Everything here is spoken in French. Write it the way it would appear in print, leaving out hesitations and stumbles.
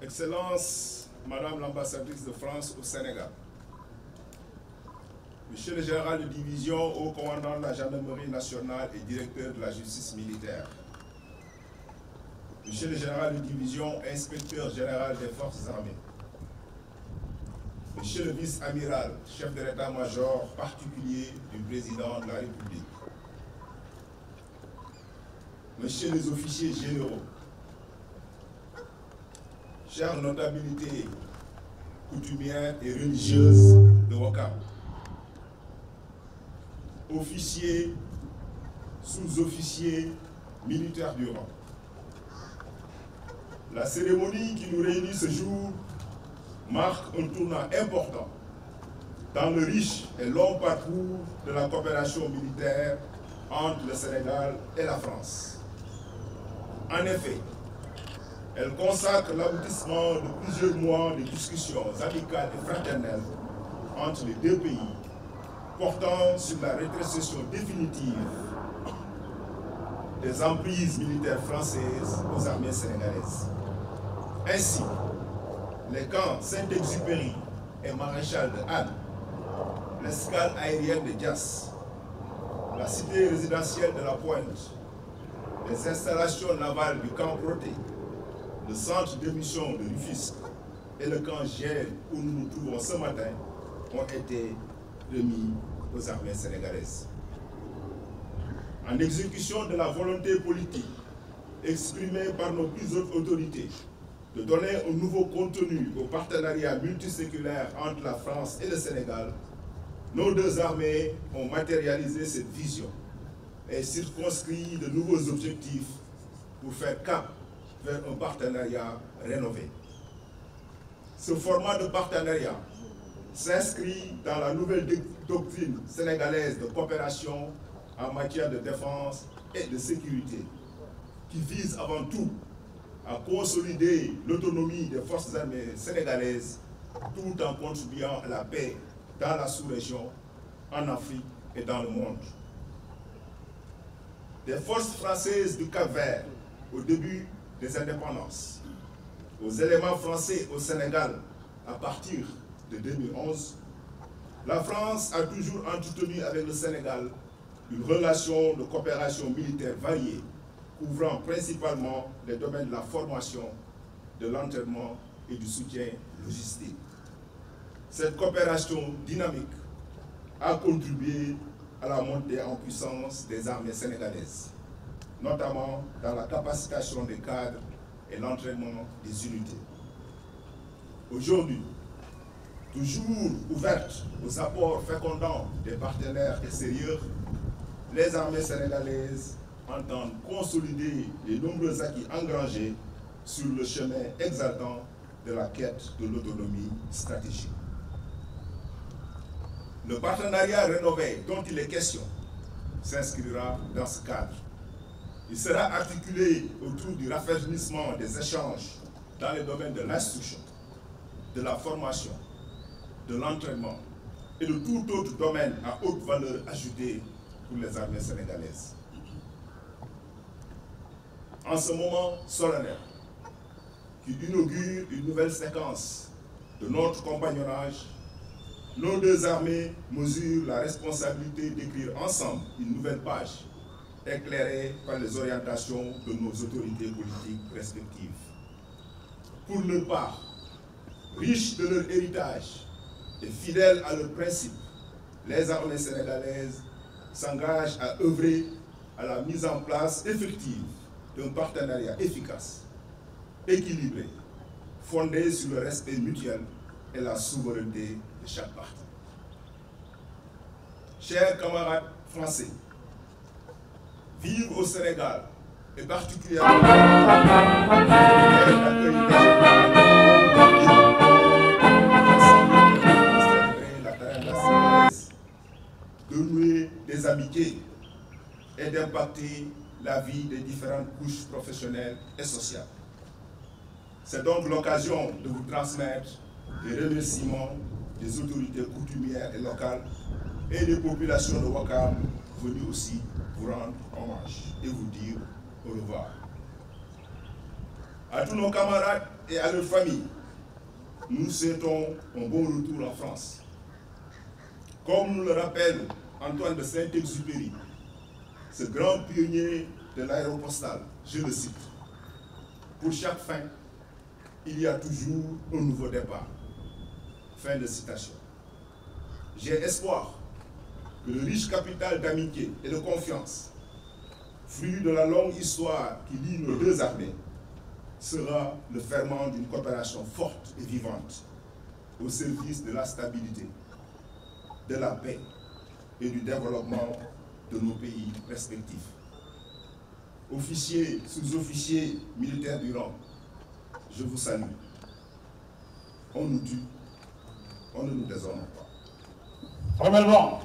Excellence, Madame l'ambassadrice de France au Sénégal, Monsieur le général de division, haut commandant de la gendarmerie nationale et directeur de la justice militaire, Monsieur le général de division, inspecteur général des forces armées, Monsieur le vice-amiral, chef de l'état-major particulier du président de la République, Messieurs les officiers généraux, chères notabilités coutumières et religieuses de Ouakam, officiers, sous-officiers, militaires du rang. La cérémonie qui nous réunit ce jour marque un tournant important dans le riche et long parcours de la coopération militaire entre le Sénégal et la France. En effet, elle consacre l'aboutissement de plusieurs mois de discussions amicales et fraternelles entre les deux pays, portant sur la rétrocession définitive des emprises militaires françaises aux armées sénégalaises. Ainsi, les camps Saint-Exupéry et Maréchal de Anne, l'escale aérienne de Dias, la cité résidentielle de la Pointe, les installations navales du camp Proté, le centre de mission de Rufisque et le camp Gel où nous nous trouvons ce matin ont été remis aux armées sénégalaises. En exécution de la volonté politique exprimée par nos plus hautes autorités de donner un nouveau contenu au partenariat multiséculaire entre la France et le Sénégal, nos deux armées ont matérialisé cette vision et circonscrit de nouveaux objectifs pour faire cap vers un partenariat rénové. Ce format de partenariat s'inscrit dans la nouvelle doctrine sénégalaise de coopération en matière de défense et de sécurité, qui vise avant tout à consolider l'autonomie des forces armées sénégalaises tout en contribuant à la paix dans la sous-région, en Afrique et dans le monde. Des forces françaises du Cap-Vert au début des indépendances, aux éléments français au Sénégal à partir de 2011, la France a toujours entretenu avec le Sénégal une relation de coopération militaire variée, couvrant principalement les domaines de la formation, de l'entraînement et du soutien logistique. Cette coopération dynamique a contribué à la montée en puissance des armées sénégalaises, notamment dans la capacitation des cadres et l'entraînement des unités. Aujourd'hui, toujours ouvertes aux apports fécondants des partenaires extérieurs, les armées sénégalaises entendent consolider les nombreux acquis engrangés sur le chemin exaltant de la quête de l'autonomie stratégique. Le partenariat rénové dont il est question s'inscrira dans ce cadre. Il sera articulé autour du raffermissement des échanges dans les domaines de l'instruction, de la formation, de l'entraînement et de tout autre domaine à haute valeur ajoutée pour les armées sénégalaises. En ce moment solennel, qui inaugure une nouvelle séquence de notre compagnonnage, nos deux armées mesurent la responsabilité d'écrire ensemble une nouvelle page, éclairée par les orientations de nos autorités politiques respectives. Pour leur part, riches de leur héritage et fidèles à leurs principes, les armées sénégalaises s'engagent à œuvrer à la mise en place effective d'un partenariat efficace, équilibré, fondé sur le respect mutuel et la souveraineté de chaque partie. Chers camarades français, vivre au Sénégal et particulièrement de nouer des amitiés et d'impacter la vie des différentes couches professionnelles et sociales. C'est donc l'occasion de vous transmettre les remerciements des autorités coutumières et locales et les populations de Ouakam venues aussi vous rendre hommage et vous dire au revoir. À tous nos camarades et à leurs familles, nous souhaitons un bon retour en France. Comme nous le rappelle Antoine de Saint-Exupéry, ce grand pionnier de l'aéropostale, je le cite, pour chaque fin, il y a toujours un nouveau départ. Fin de citation. J'ai espoir que le riche capital d'amitié et de confiance, fruit de la longue histoire qui lie nos deux armées, sera le ferment d'une coopération forte et vivante au service de la stabilité, de la paix et du développement de nos pays respectifs. Officiers, sous-officiers, militaires du rang, je vous salue. On nous tue, on ne nous déshonore pas. Formellement.